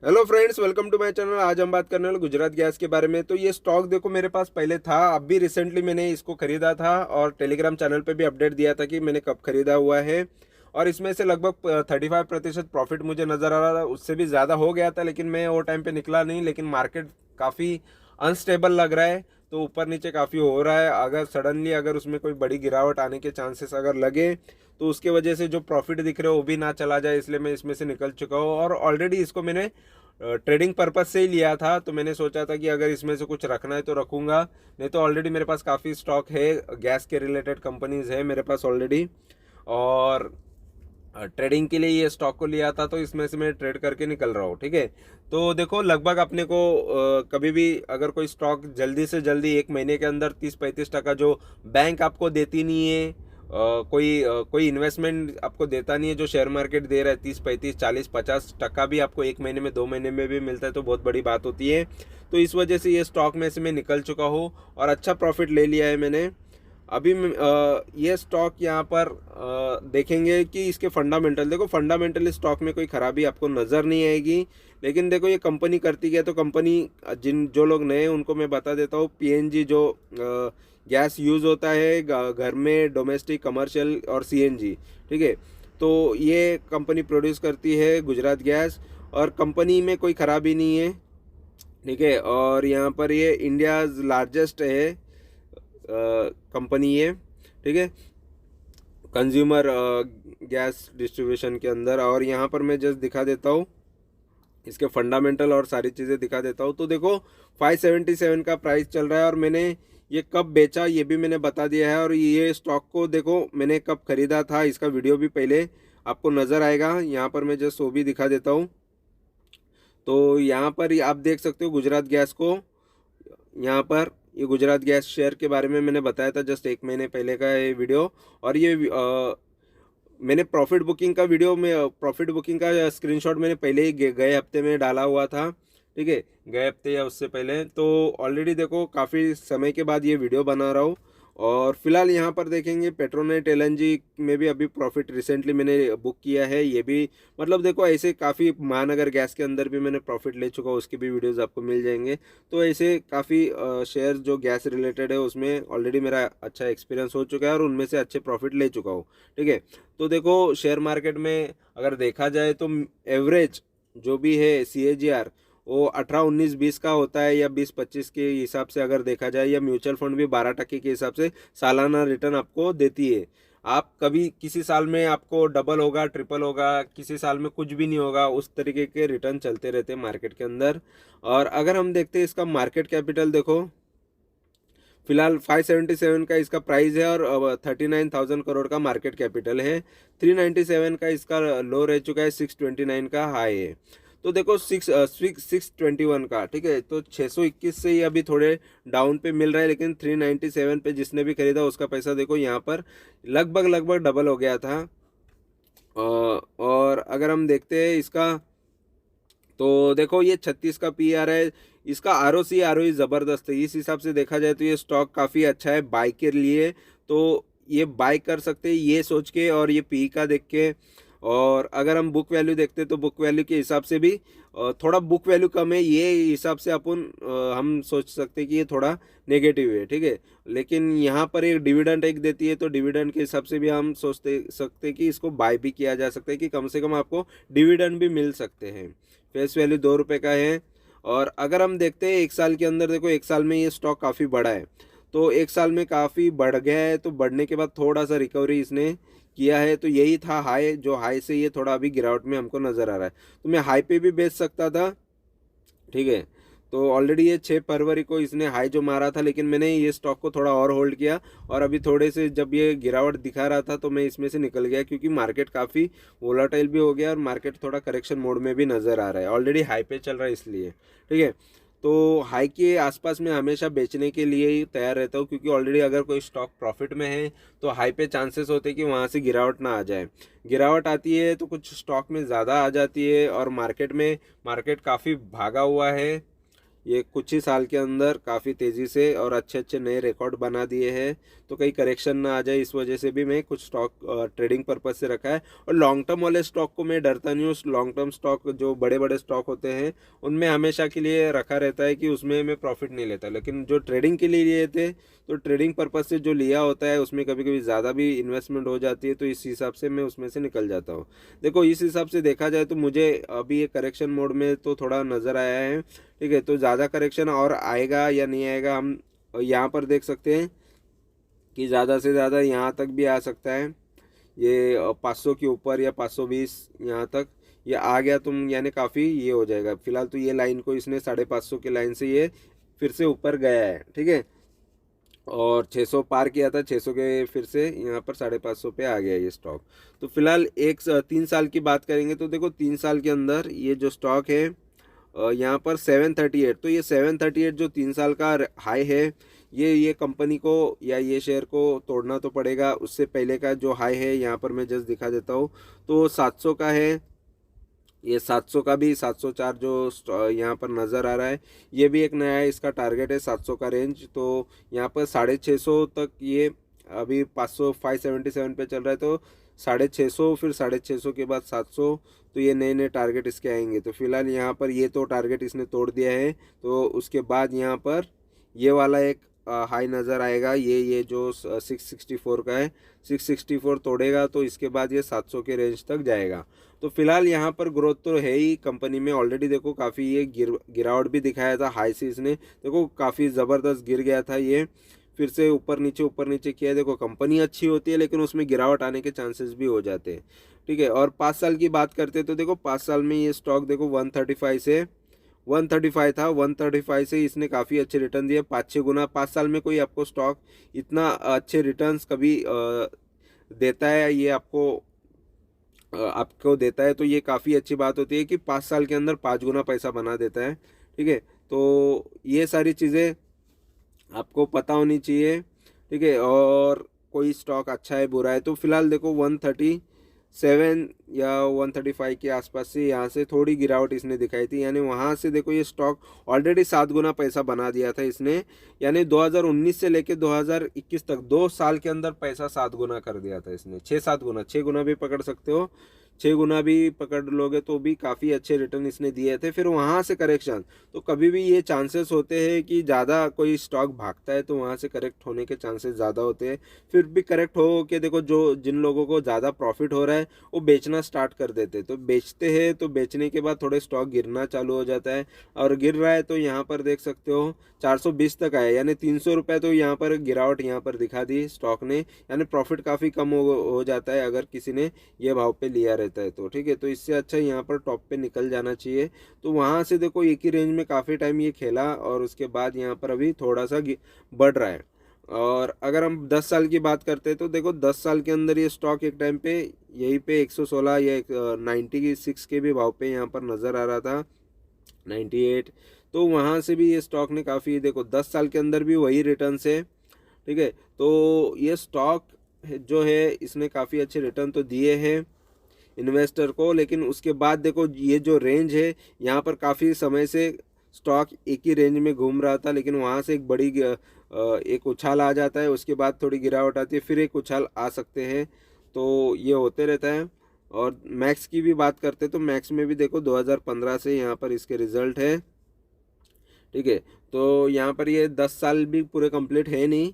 Hello friends, welcome to my channel. आज हम बात करने वाले गुजरात गैस के बारे में। तो ये स्टॉक देखो मेरे पास पहले था, अब भी रिसेंटली मैंने इसको खरीदा था और टेलीग्राम चैनल पे भी अपडेट दिया था कि मैंने कब खरीदा हुआ है। और इसमें से लगभग 35% प्रॉफिट मुझे नज़र आ रहा था, उससे भी ज़्यादा हो गया था, लेकिन मैं वो टाइम पे निकला नहीं। लेकिन मार्केट काफ़ी अनस्टेबल लग रहा है, तो ऊपर नीचे काफ़ी हो रहा है। अगर सडनली अगर उसमें कोई बड़ी गिरावट आने के चांसेस अगर लगे तो उसके वजह से जो प्रॉफिट दिख रहे हो वो भी ना चला जाए, इसलिए मैं इसमें से निकल चुका हूँ। और ऑलरेडी इसको मैंने ट्रेडिंग पर्पज से ही लिया था, तो मैंने सोचा था कि अगर इसमें से कुछ रखना है तो रखूंगा, नहीं तो ऑलरेडी मेरे पास काफ़ी स्टॉक है, गैस के रिलेटेड कंपनीज है मेरे पास ऑलरेडी। और ट्रेडिंग के लिए ये स्टॉक को लिया था, तो इसमें से मैं ट्रेड करके निकल रहा हूँ। ठीक है, तो देखो लगभग अपने को कभी भी अगर कोई स्टॉक जल्दी से जल्दी एक महीने के अंदर 30-35% जो बैंक आपको देती नहीं है, कोई इन्वेस्टमेंट आपको देता नहीं है जो शेयर मार्केट दे रहा है, 30-35-40-50% भी आपको एक महीने में 2 महीने में भी मिलता है, तो बहुत बड़ी बात होती है। तो इस वजह से ये स्टॉक में से मैं निकल चुका हूँ और अच्छा प्रॉफिट ले लिया है मैंने। अभी ये स्टॉक यहाँ पर देखेंगे कि इसके फंडामेंटल देखो, फंडामेंटल स्टॉक में कोई खराबी आपको नज़र नहीं आएगी। लेकिन देखो ये कंपनी करती क्या है, तो कंपनी जो लोग नए हैं उनको मैं बता देता हूँ। पीएनजी जो गैस यूज़ होता है घर में, डोमेस्टिक, कमर्शियल और सीएनजी, ठीक है, तो ये कंपनी प्रोड्यूस करती है गुजरात गैस। और कंपनी में कोई खराबी नहीं है, ठीक है। और यहाँ पर ये इंडियाज़ लार्जेस्ट है कंपनी है, ठीक है, कंज्यूमर गैस डिस्ट्रीब्यूशन के अंदर। और यहाँ पर मैं जस्ट दिखा देता हूँ इसके फंडामेंटल और सारी चीज़ें दिखा देता हूँ। तो देखो 577 का प्राइस चल रहा है, और मैंने ये कब बेचा ये भी मैंने बता दिया है। और ये स्टॉक को देखो मैंने कब खरीदा था, इसका वीडियो भी पहले आपको नज़र आएगा। यहाँ पर मैं जस्ट वो भी दिखा देता हूँ। तो यहाँ पर आप देख सकते हो गुजरात गैस को, यहाँ पर ये गुजरात गैस शेयर के बारे में मैंने बताया था जस्ट एक महीने पहले का ये वीडियो। और ये मैंने प्रॉफिट बुकिंग का वीडियो में, प्रॉफिट बुकिंग का स्क्रीनशॉट मैंने पहले ही गए हफ्ते में डाला हुआ था, ठीक है, गए हफ्ते या उससे पहले। तो ऑलरेडी देखो काफ़ी समय के बाद ये वीडियो बना रहा हूँ। और फिलहाल यहाँ पर देखेंगे पेट्रोनेट एलएनजी में भी अभी प्रॉफिट रिसेंटली मैंने बुक किया है। ये भी मतलब देखो ऐसे काफ़ी, महानगर गैस के अंदर भी मैंने प्रॉफिट ले चुका हूँ, उसके भी वीडियोस आपको मिल जाएंगे। तो ऐसे काफ़ी शेयर जो गैस रिलेटेड है उसमें ऑलरेडी मेरा अच्छा एक्सपीरियंस हो चुका है और उनमें से अच्छे प्रॉफिट ले चुका हूँ, ठीक है। तो देखो शेयर मार्केट में अगर देखा जाए तो एवरेज जो भी है CAGR वो 18-19-20 का होता है, या 20-25 के हिसाब से अगर देखा जाए, या म्यूचुअल फंड भी 12% के हिसाब से सालाना रिटर्न आपको देती है। आप कभी किसी साल में आपको डबल होगा, ट्रिपल होगा, किसी साल में कुछ भी नहीं होगा, उस तरीके के रिटर्न चलते रहते हैं मार्केट के अंदर। और अगर हम देखते हैं इसका मार्केट कैपिटल, देखो फिलहाल 577 का इसका प्राइस है और 39,000 करोड़ का मार्केट कैपिटल है। 397 का इसका लो रह चुका है, 629 का हाई है। तो देखो 621 का, ठीक है, तो 621 से ही अभी थोड़े डाउन पे मिल रहा है, लेकिन 397 पे जिसने भी खरीदा उसका पैसा देखो यहाँ पर लगभग लगभग डबल हो गया था। और अगर हम देखते हैं इसका, तो देखो ये 36 का PR है। इसका ROE ज़बरदस्त है, इस हिसाब से देखा जाए तो ये स्टॉक काफ़ी अच्छा है बाई के लिए। तो ये बाई कर सकते हैं ये सोच के, और ये PE का देख के। और अगर हम बुक वैल्यू देखते हैं तो बुक वैल्यू के हिसाब से भी थोड़ा बुक वैल्यू कम है, ये हिसाब से हम सोच सकते हैं कि ये थोड़ा नेगेटिव है, ठीक है। लेकिन यहाँ पर एक डिविडेंड एक देती है, तो डिविडेंड के हिसाब से भी हम सोचते सकते हैं कि इसको बाय भी किया जा सकता है, कि कम से कम आपको डिविडेंड भी मिल सकते हैं। फेस वैल्यू 2 रुपये का है। और अगर हम देखते हैं एक साल के अंदर, देखो एक साल में ये स्टॉक काफ़ी बड़ा है, तो एक साल में काफ़ी बढ़ गया है। तो बढ़ने के बाद थोड़ा सा रिकवरी इसने किया है, तो यही था हाई, जो हाई से ये थोड़ा अभी गिरावट में हमको नज़र आ रहा है। तो मैं हाई पे भी बेच सकता था, ठीक है। तो ऑलरेडी ये 6 फरवरी को इसने हाई जो मारा था, लेकिन मैंने ये स्टॉक को थोड़ा और होल्ड किया। और अभी थोड़े से जब ये गिरावट दिखा रहा था तो मैं इसमें से निकल गया, क्योंकि मार्केट काफ़ी वोलाटाइल भी हो गया और मार्केट थोड़ा करेक्शन मोड में भी नज़र आ रहा है, ऑलरेडी हाई पे चल रहा है इसलिए, ठीक है। तो हाई के आसपास में हमेशा बेचने के लिए ही तैयार रहता हूँ, क्योंकि ऑलरेडी अगर कोई स्टॉक प्रॉफिट में है तो हाई पे चांसेस होते हैं कि वहाँ से गिरावट ना आ जाए। गिरावट आती है तो कुछ स्टॉक में ज़्यादा आ जाती है, और मार्केट काफ़ी भागा हुआ है। ये कुछ ही साल के अंदर काफ़ी तेज़ी से और अच्छे अच्छे नए रिकॉर्ड बना दिए हैं। तो कहीं करेक्शन ना आ जाए इस वजह से भी मैं कुछ स्टॉक ट्रेडिंग पर्पज़ से रखा है। और लॉन्ग टर्म वाले स्टॉक को मैं डरता नहीं हूँ। लॉन्ग टर्म स्टॉक जो बड़े बड़े स्टॉक होते हैं उनमें हमेशा के लिए रखा रहता है कि उसमें मैं प्रॉफिट नहीं लेता, लेकिन जो ट्रेडिंग के लिए लिए थे तो ट्रेडिंग पर्पज़ से जो लिया होता है उसमें कभी कभी ज़्यादा भी इन्वेस्टमेंट हो जाती है, तो इस हिसाब से मैं उसमें से निकल जाता हूँ। देखो इस हिसाब से देखा जाए तो मुझे अभी ये करेक्शन मोड में तो थोड़ा नज़र आया है। ठीक है, तो ज़्यादा करेक्शन और आएगा या नहीं आएगा हम यहाँ पर देख सकते हैं कि ज़्यादा से ज़्यादा यहाँ तक भी आ सकता है। ये 500 के ऊपर या 520 यहाँ तक ये आ गया तुम, यानी काफ़ी ये हो जाएगा। फिलहाल तो ये लाइन को इसने 550 के लाइन से ये फिर से ऊपर गया है। ठीक है, और 600 पार किया था, 600 के फिर से यहाँ पर 550 पे आ गया ये स्टॉक। तो फिलहाल 3 साल की बात करेंगे तो देखो 3 साल के अंदर ये जो स्टॉक है यहाँ पर 738, तो ये 738 जो 3 साल का हाई है, ये कंपनी को या ये शेयर को तोड़ना तो पड़ेगा। उससे पहले का जो हाई है यहाँ पर मैं जस्ट दिखा देता हूँ, तो 700 का है। ये 700 का भी 704 जो यहाँ पर नज़र आ रहा है, ये भी एक नया है। इसका टारगेट है 700 का रेंज। तो यहाँ पर 650 तक ये अभी 577 पे चल रहा है, तो 650, फिर 650 के बाद 700, तो ये नए नए टारगेट इसके आएंगे। तो फिलहाल यहाँ पर ये तो टारगेट इसने तोड़ दिया है, तो उसके बाद यहाँ पर ये वाला एक हाई नज़र आएगा, ये जो 664 का है, 664 तोड़ेगा तो इसके बाद ये 700 के रेंज तक जाएगा। तो फिलहाल यहाँ पर ग्रोथ तो है ही कंपनी में। ऑलरेडी देखो काफ़ी ये गिरावट भी दिखाया था हाई से, इसने देखो काफ़ी ज़बरदस्त गिर गया था ये, फिर से ऊपर नीचे किया है। देखो कंपनी अच्छी होती है लेकिन उसमें गिरावट आने के चांसेस भी हो जाते हैं। ठीक है, और 5 साल की बात करते हैं तो देखो 5 साल में ये स्टॉक देखो 135 से 135 था, 135 से इसने काफ़ी अच्छे रिटर्न दिए, 5-6 गुना। 5 साल में कोई आपको स्टॉक इतना अच्छे रिटर्न्स कभी देता है, ये आपको देता है तो ये काफ़ी अच्छी बात होती है कि 5 साल के अंदर 5 गुना पैसा बना देता है। ठीक है, तो ये सारी चीज़ें आपको पता होनी चाहिए। ठीक है, और कोई स्टॉक अच्छा है बुरा है, तो फिलहाल देखो 137 या 135 के आसपास से यहाँ से थोड़ी गिरावट इसने दिखाई थी, यानी वहाँ से देखो ये स्टॉक ऑलरेडी 7 गुना पैसा बना दिया था इसने, यानी 2019 से लेके 2021 तक 2 साल के अंदर पैसा 7 गुना कर दिया था इसने। 6-7 गुना, 6 गुना भी पकड़ सकते हो, 6 गुना भी पकड़ लोगे तो भी काफ़ी अच्छे रिटर्न इसने दिए थे। फिर वहाँ से करेक्शन, तो कभी भी ये चांसेस होते हैं कि ज़्यादा कोई स्टॉक भागता है तो वहाँ से करेक्ट होने के चांसेस ज़्यादा होते हैं। फिर भी करेक्ट हो के देखो जिन लोगों को ज़्यादा प्रॉफिट हो रहा है वो बेचना स्टार्ट कर देते, तो बेचते हैं, तो बेचने के बाद थोड़े स्टॉक गिरना चालू हो जाता है, और गिर रहा है तो यहाँ पर देख सकते हो 420 तक आया, यानी 300 रुपये तो यहाँ पर गिरावट यहाँ पर दिखा दी स्टॉक ने, यानी प्रॉफिट काफ़ी कम हो जाता है अगर किसी ने ये भाव पे लिया रहता है तो। ठीक है, तो इससे अच्छा यहाँ पर टॉप पे निकल जाना चाहिए। तो वहाँ से देखो एक ही रेंज में काफ़ी टाइम ये खेला, और उसके बाद यहाँ पर अभी थोड़ा सा बढ़ रहा है। और अगर हम 10 साल की बात करते हैं तो देखो 10 साल के अंदर ये स्टॉक एक टाइम पे यहीं पे 116 या 96 के भी भाव पे यहाँ पर नज़र आ रहा था, 98। तो वहाँ से भी ये स्टॉक ने काफ़ी देखो 10 साल के अंदर भी वही रिटर्न है। ठीक है, तो ये स्टॉक जो है इसने काफ़ी अच्छे रिटर्न तो दिए हैं इन्वेस्टर को, लेकिन उसके बाद देखो ये जो रेंज है यहाँ पर काफ़ी समय से स्टॉक एक ही रेंज में घूम रहा था, लेकिन वहाँ से एक बड़ी एक उछाल आ जाता है, उसके बाद थोड़ी गिरावट आती है, फिर एक उछाल आ सकते हैं, तो ये होते रहता है। और मैक्स की भी बात करते हैं तो मैक्स में भी देखो 2015 से यहाँ पर इसके रिजल्ट है। ठीक है, तो यहाँ पर ये 10 साल भी पूरे कंप्लीट है नहीं,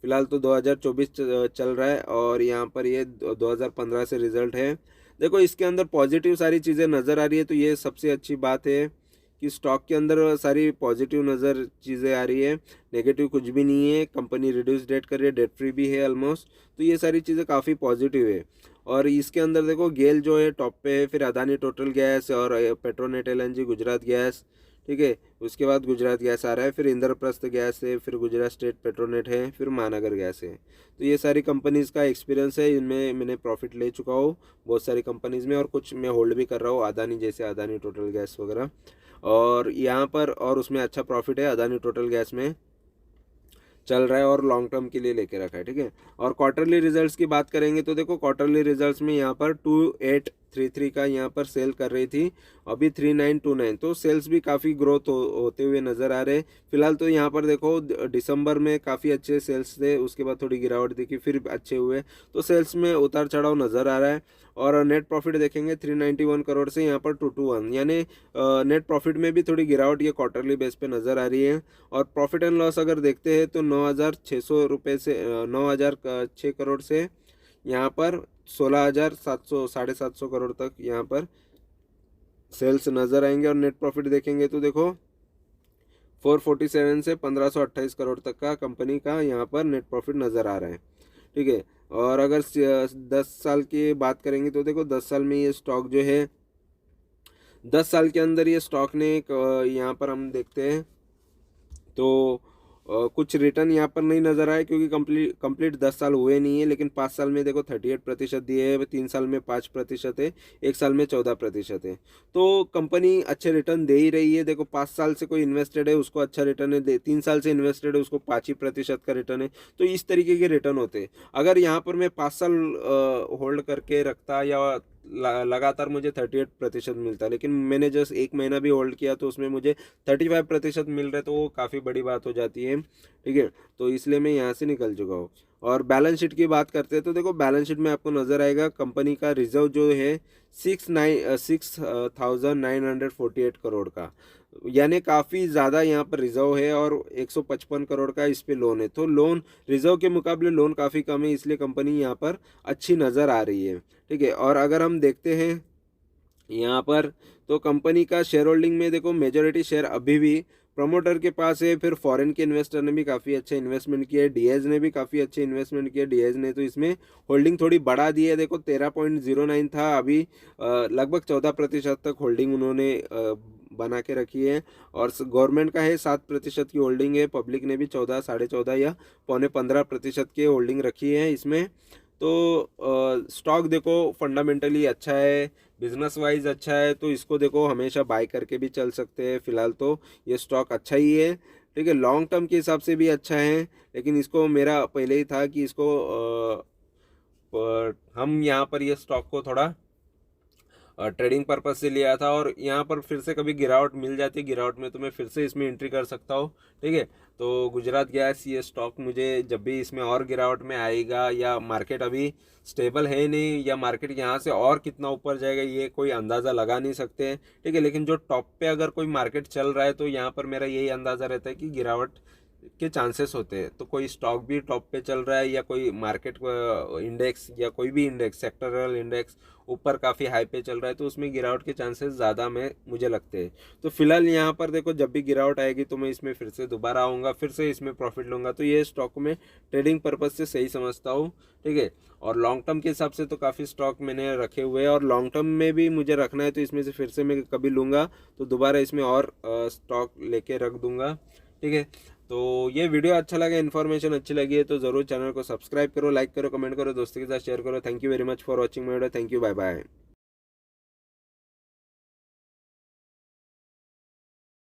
फिलहाल तो 2024 चल रहा है, और यहाँ पर ये 2015 से रिजल्ट है। देखो इसके अंदर पॉजिटिव सारी चीज़ें नज़र आ रही है, तो ये सबसे अच्छी बात है कि स्टॉक के अंदर सारी पॉजिटिव नज़र चीज़ें आ रही है, नेगेटिव कुछ भी नहीं है। कंपनी रिड्यूस डेट कर रही है, डेट फ्री भी है ऑलमोस्ट, तो ये सारी चीज़ें काफ़ी पॉजिटिव है। और इसके अंदर देखो गेल जो है टॉप पे है, फिर अदानी टोटल गैस और पेट्रोनेट एलएनजी, गुजरात गैस। ठीक है, उसके बाद गुजरात गैस आ रहा है, फिर इंद्रप्रस्थ गैस है, फिर गुजरात स्टेट पेट्रोनेट है, फिर महानगर गैस है। तो ये सारी कंपनीज़ का एक्सपीरियंस है, इनमें मैंने प्रॉफिट ले चुका हूँ बहुत सारी कंपनीज़ में, और कुछ मैं होल्ड भी कर रहा हूँ, अदानी जैसे अदानी टोटल गैस वगैरह। और यहाँ पर और उसमें अच्छा प्रॉफिट है, अदानी टोटल गैस में चल रहा है, और लॉन्ग टर्म के लिए लेके रखा है। ठीक है, और क्वार्टरली रिजल्ट्स की बात करेंगे तो देखो क्वार्टरली रिजल्ट्स में यहाँ पर 33 का यहाँ पर सेल कर रही थी, अभी 3929, तो सेल्स भी काफ़ी ग्रोथ होते हुए नज़र आ रहे हैं। फिलहाल तो यहाँ पर देखो दिसंबर में काफ़ी अच्छे सेल्स थे, उसके बाद थोड़ी गिरावट दिखी, फिर अच्छे हुए, तो सेल्स में उतार चढ़ाव नज़र आ रहा है। और नेट प्रॉफिट देखेंगे 391 करोड़ से यहाँ पर 221, यानी नेट प्रॉफिट में भी थोड़ी गिरावट ये क्वार्टरली बेस पे नज़र आ रही है। और प्रॉफिट एंड लॉस अगर देखते हैं तो 9,600 रुपये से 9,006 करोड़ से यहाँ पर 16,700 750 करोड़ तक यहाँ पर सेल्स नज़र आएंगे। और नेट प्रॉफिट देखेंगे तो देखो 447 से 1,528 करोड़ तक का कंपनी का यहाँ पर नेट प्रॉफिट नज़र आ रहा है। ठीक है, और अगर 10 साल की बात करेंगे तो देखो 10 साल में ये स्टॉक जो है, 10 साल के अंदर ये स्टॉक ने यहाँ पर हम देखते हैं तो कुछ रिटर्न यहाँ पर नहीं नज़र आए, क्योंकि कंप्लीट 10 साल हुए नहीं है, लेकिन 5 साल में देखो 38% दिए है, 3 साल में 5% है, 1 साल में 14% है। तो कंपनी अच्छे रिटर्न दे ही रही है। देखो 5 साल से कोई इन्वेस्टेड है उसको अच्छा रिटर्न है, 3 साल से इन्वेस्टेड है उसको 5% का रिटर्न है। तो इस तरीके के रिटर्न होते हैं। अगर यहाँ पर मैं 5 साल होल्ड करके रखता या लगातार मुझे 38% मिलता, लेकिन मैंने जस्ट 1 महीना भी होल्ड किया तो उसमें मुझे 35% मिल रहा है, तो वो काफ़ी बड़ी बात हो जाती है। ठीक है, तो इसलिए मैं यहाँ से निकल चुका हूँ। और बैलेंस शीट की बात करते हैं तो देखो बैलेंस शीट में आपको नज़र आएगा कंपनी का रिजर्व जो है 6,948 करोड़ का, यानी काफ़ी ज़्यादा यहाँ पर रिजर्व है, और 155 करोड़ का इस पे लोन है। तो लोन रिजर्व के मुकाबले लोन काफ़ी कम है, इसलिए कंपनी यहाँ पर अच्छी नज़र आ रही है। ठीक है, और अगर हम देखते हैं यहाँ पर तो कंपनी का शेयर होल्डिंग में देखो मेजॉरिटी शेयर अभी भी प्रमोटर के पास है, फिर फॉरेन के इन्वेस्टर ने भी काफ़ी अच्छा इन्वेस्टमेंट किया है, डीएज ने भी काफ़ी अच्छे इन्वेस्टमेंट किया, डीएज ने तो इसमें होल्डिंग थोड़ी बढ़ा दी है। देखो 13.09 था, अभी लगभग 14% तक होल्डिंग उन्होंने बना के रखी है। और गवर्नमेंट का है 7% की होल्डिंग है, पब्लिक ने भी 14, 14.5 या 15% की होल्डिंग रखी है इसमें। तो स्टॉक देखो फंडामेंटली अच्छा है, बिजनेस वाइज अच्छा है, तो इसको देखो हमेशा बाय करके भी चल सकते हैं। फिलहाल तो ये स्टॉक अच्छा ही है। ठीक है, लॉन्ग टर्म के हिसाब से भी अच्छा है, लेकिन इसको मेरा पहले ही था कि इसको हम यहाँ पर ये स्टॉक को थोड़ा ट्रेडिंग पर्पस से लिया था, और यहाँ पर फिर से कभी गिरावट मिल जाती है, गिरावट में तो मैं फिर से इसमें एंट्री कर सकता हूँ। ठीक है, तो गुजरात गैस ये स्टॉक मुझे जब भी इसमें और गिरावट में आएगा, या मार्केट अभी स्टेबल है नहीं, या मार्केट यहाँ से और कितना ऊपर जाएगा ये कोई अंदाज़ा लगा नहीं सकते हैं। ठीक है, लेकिन जो टॉप पे अगर कोई मार्केट चल रहा है तो यहाँ पर मेरा यही अंदाज़ा रहता है कि गिरावट के चांसेस होते हैं। तो कोई स्टॉक भी टॉप पे चल रहा है, या कोई मार्केट इंडेक्स या कोई भी इंडेक्स सेक्टरल इंडेक्स ऊपर काफ़ी हाई पे चल रहा है, तो उसमें गिरावट के चांसेस ज़्यादा में मुझे लगते हैं। तो फिलहाल यहाँ पर देखो जब भी गिरावट आएगी तो मैं इसमें फिर से दोबारा आऊँगा, फिर से इसमें प्रॉफिट लूँगा। तो ये स्टॉक में ट्रेडिंग पर्पज़ से सही समझता हूँ। ठीक है, और लॉन्ग टर्म के हिसाब से तो काफ़ी स्टॉक मैंने रखे हुए हैं, और लॉन्ग टर्म में भी मुझे रखना है, तो इसमें से फिर से मैं कभी लूँगा तो दोबारा इसमें और स्टॉक लेके रख दूँगा। ठीक है, तो ये वीडियो अच्छा लगा, इन्फॉर्मेशन अच्छी लगी है तो ज़रूर चैनल को सब्सक्राइब करो, लाइक करो, कमेंट करो, दोस्तों के साथ शेयर करो। Thank you very much for watching my video. Thank you, bye bye.